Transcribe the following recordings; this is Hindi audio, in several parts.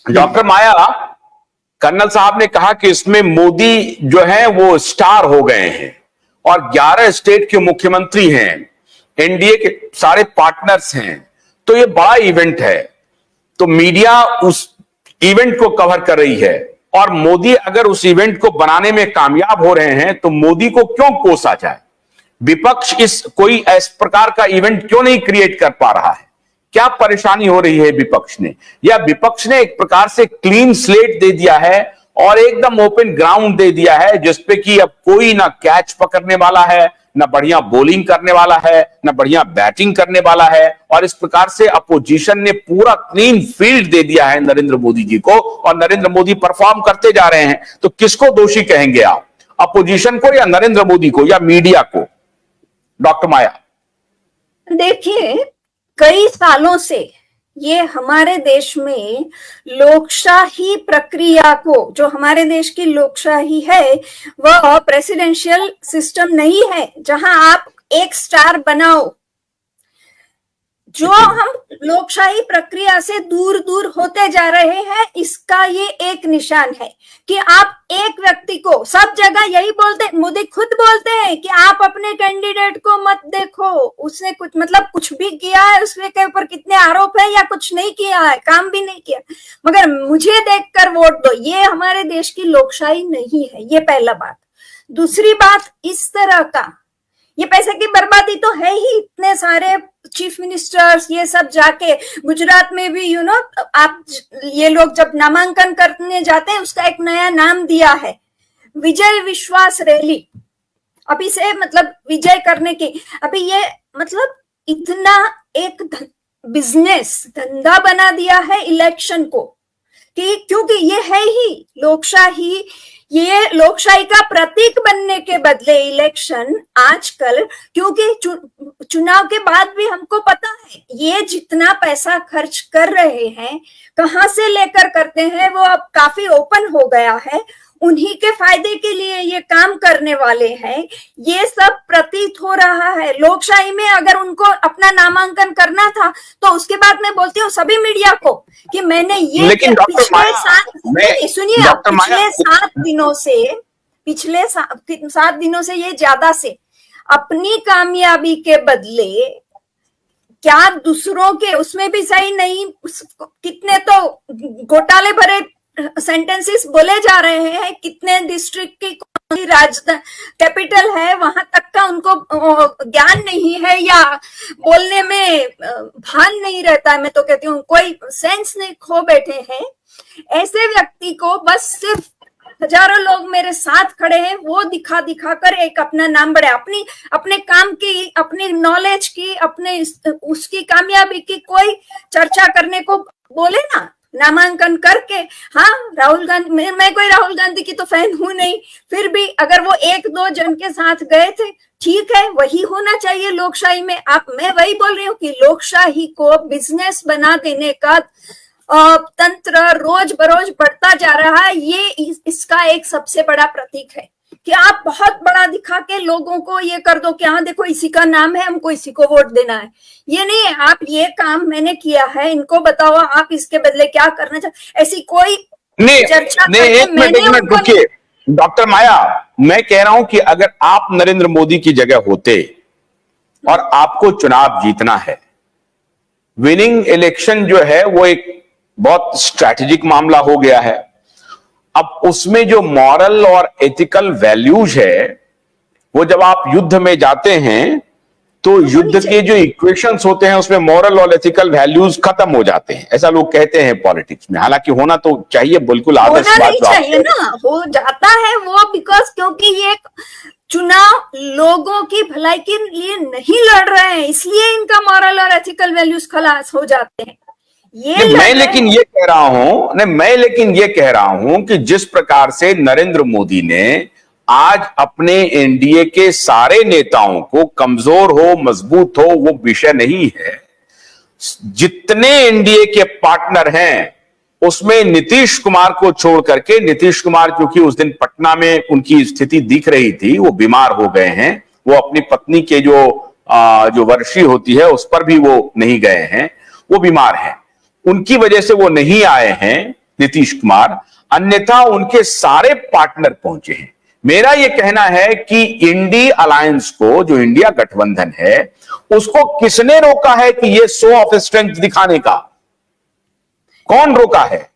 डॉक्टर माया, कर्नल साहब ने कहा कि इसमें मोदी जो है वो स्टार हो गए हैं और 11 स्टेट के मुख्यमंत्री हैं, एनडीए के सारे पार्टनर्स हैं, तो ये बड़ा इवेंट है। तो मीडिया उस इवेंट को कवर कर रही है और मोदी अगर उस इवेंट को बनाने में कामयाब हो रहे हैं तो मोदी को क्यों कोसा जाए? विपक्ष इस कोई इस प्रकार का इवेंट क्यों नहीं क्रिएट कर पा रहा है? क्या परेशानी हो रही है विपक्ष ने? या विपक्ष ने एक प्रकार से क्लीन स्लेट दे दिया है और एकदम ओपन ग्राउंड दे दिया है जिसपे कि अब कोई ना कैच पकड़ने वाला है, ना बढ़िया बॉलिंग करने वाला है, ना बढ़िया बैटिंग करने वाला है, और इस प्रकार से अपोजिशन ने पूरा क्लीन फील्ड दे दिया है नरेंद्र मोदी जी को और नरेंद्र मोदी परफॉर्म करते जा रहे हैं। तो किसको दोषी कहेंगे आप, अपोजिशन को या नरेंद्र मोदी को या मीडिया को? डॉक्टर माया, देखिए, कई सालों से ये हमारे देश में लोकशाही प्रक्रिया को, जो हमारे देश की लोकशाही है वह प्रेसिडेंशियल सिस्टम नहीं है जहां आप एक स्टार बनाओ। जो हम लोकशाही प्रक्रिया से दूर दूर होते जा रहे हैं, इसका ये एक निशान है कि आप एक व्यक्ति को, सब जगह यही बोलते, मोदी खुद बोलते हैं कि आप अपने कैंडिडेट को मत देखो, उसने कुछ भी किया है, उसके ऊपर कितने आरोप है या कुछ नहीं किया है, काम भी नहीं किया, मगर मुझे देखकर वोट दो। ये हमारे देश की लोकशाही नहीं है, ये पहला बात। दूसरी बात, इस तरह का ये पैसे की बर्बादी तो है ही। इतने सारे चीफ मिनिस्टर्स ये सब जाके, गुजरात में भी आप ये लोग जब नामांकन करने जाते हैं उसका एक नया नाम दिया है, विजय विश्वास रैली। अभी से विजय करने की, अभी ये इतना एक बिजनेस धंधा बना दिया है इलेक्शन को कि, क्योंकि ये है ही लोकशाही, ये लोकशाही का प्रतीक बनने के बदले इलेक्शन आजकल, क्योंकि चुनाव के बाद भी हमको पता है ये जितना पैसा खर्च कर रहे हैं, कहां से लेकर करते हैं, वो अब काफी ओपन हो गया है। उन्हीं के फायदे के लिए ये काम करने वाले हैं, ये सब प्रतीत हो रहा है। लोकशाही में अगर उनको अपना नामांकन करना था तो उसके बाद मैं बोलती हूँ सभी मीडिया को कि मैंने ये पिछले 7 दिनों से ये ज्यादा से अपनी कामयाबी के बदले क्या दूसरों के, उसमें भी सही नहीं, कितने तो घोटाले भरे सेंटेंसेस बोले जा रहे हैं, कितने डिस्ट्रिक्ट की राजधानी कैपिटल है वहां तक का उनको ज्ञान नहीं है या बोलने में भान नहीं रहता है। मैं तो कहती हूँ कोई सेंस नहीं, खो बैठे हैं। ऐसे व्यक्ति को बस सिर्फ हजारों लोग मेरे साथ खड़े हैं, वो दिखा दिखा कर एक अपना नाम बढ़े, अपने काम की, अपनी नॉलेज की, अपने उसकी कामयाबी की कोई चर्चा करने को बोले ना, नामांकन करके। हाँ, राहुल गांधी, मैं कोई राहुल गांधी की तो फैन हूं नहीं, फिर भी अगर वो 1-2 जन के साथ गए थे, ठीक है, वही होना चाहिए लोकशाही में। मैं वही बोल रही हूँ कि लोकशाही को बिजनेस बना देने का तंत्र रोज बरोज बढ़ता जा रहा है। ये इसका एक सबसे बड़ा प्रतीक है कि आप बहुत बड़ा दिखा के लोगों को ये कर दो कि हाँ देखो इसी का नाम है, हमको इसी को वोट देना है। ये नहीं है, आप ये काम मैंने किया है, इनको बताओ आप इसके बदले क्या करना चाहते, ऐसी कोई चर्चा नहीं। एक मिनट रुकिए डॉक्टर माया, मैं कह रहा हूं कि अगर आप नरेंद्र मोदी की जगह होते और आपको चुनाव जीतना है, विनिंग इलेक्शन जो है वो एक बहुत स्ट्रैटेजिक मामला हो गया है। अब उसमें जो मॉरल और एथिकल वैल्यूज है, वो जब आप युद्ध में जाते हैं तो युद्ध के जो इक्वेशंस होते हैं उसमें मॉरल और एथिकल वैल्यूज खत्म हो जाते हैं, ऐसा लोग कहते हैं पॉलिटिक्स में। हालांकि होना तो चाहिए, बिल्कुल आदर्श बात चाहिए ना, हो जाता है वो, बिकॉज क्योंकि ये चुनाव लोगों की भलाई के लिए नहीं लड़ रहे हैं, इसलिए इनका मॉरल और एथिकल वैल्यूज खलास हो जाते हैं। मैं लेकिन ये कह रहा हूं कि जिस प्रकार से नरेंद्र मोदी ने आज अपने एनडीए के सारे नेताओं को, कमजोर हो मजबूत हो वो विषय नहीं है, जितने एनडीए के पार्टनर हैं उसमें नीतीश कुमार को छोड़ करके, नीतीश कुमार क्योंकि उस दिन पटना में उनकी स्थिति दिख रही थी, वो बीमार हो गए हैं, वो अपनी पत्नी के जो वर्षी होती है उस पर भी वो नहीं गए हैं, वो बीमार हैं, उनकी वजह से वो नहीं आए हैं। नीतीश कुमार, अन्यथा उनके सारे पार्टनर पहुंचे हैं। मेरा यह कहना है कि इंडी अलायंस को, जो इंडिया गठबंधन है, उसको किसने रोका है कि यह शो ऑफ स्ट्रेंथ दिखाने का? कौन रोका है?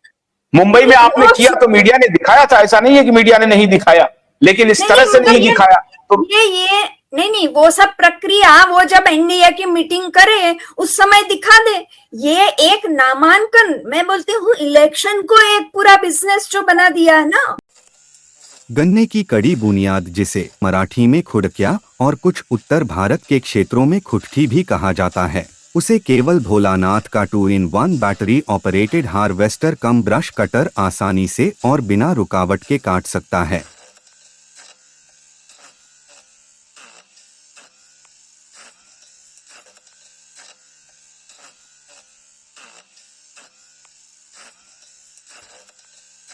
मुंबई में आपने किया तो मीडिया ने दिखाया था, ऐसा नहीं है कि मीडिया ने नहीं दिखाया, लेकिन इस तरह से नहीं दिखाया। तो ये नहीं, वो सब प्रक्रिया वो जब एनडीए की मीटिंग करे उस समय दिखा दे। ये एक नामांकन, मैं बोलती हूँ इलेक्शन को एक पूरा बिजनेस जो बना दिया है ना। गन्ने की कड़ी बुनियाद, जिसे मराठी में खुडक्या और कुछ उत्तर भारत के क्षेत्रों में खुटकी भी कहा जाता है, उसे केवल भोलानाथ का 2-in-1 बैटरी ऑपरेटेड हार्वेस्टर कम ब्रश कटर आसानी से और बिना रुकावट के काट सकता है।